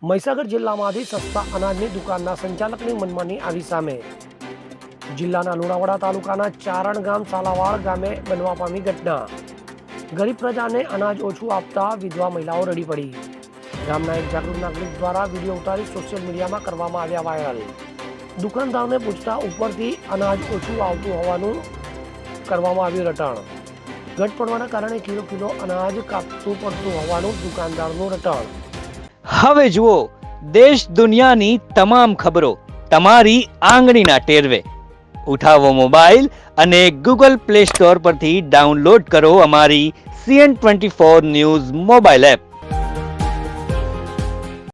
મહીસાગર જિલ્લામાંથી સસ્તા અનાજની દુકાનના સંચાલકની મનમાની આવી સામે. જિલ્લાના લુણાવાડા તાલુકાના ચારણ ગામ સાલાવાડ ગામે બનવા પામી ઘટના. ગરીબ પ્રજાને અનાજ ઓછું આપતા વિધવા મહિલાઓ રડી પડી. ગામના એક જાગૃત નાગરિક દ્વારા વિડીયો ઉતારી સોશિયલ મીડિયામાં કરવામાં આવ્યા વાયરલ. દુકાનદારને પૂછતા ઉપરથી અનાજ ઓછું આવતું હોવાનું કરવામાં આવ્યું રટણ. ઘટ પડવાના કારણે કિલો અનાજ કાપતું પડતું હોવાનું દુકાનદારનું રટણ. હવે જુઓ દેશ દુનિયાની તમામ ખબરો તમારી આંગળીના ટેરવે. ઉઠાવો મોબાઈલ અને ગૂગલ પ્લે સ્ટોર પરથી ડાઉનલોડ કરો અમારી CN24 ન્યૂઝ મોબાઈલ એપ.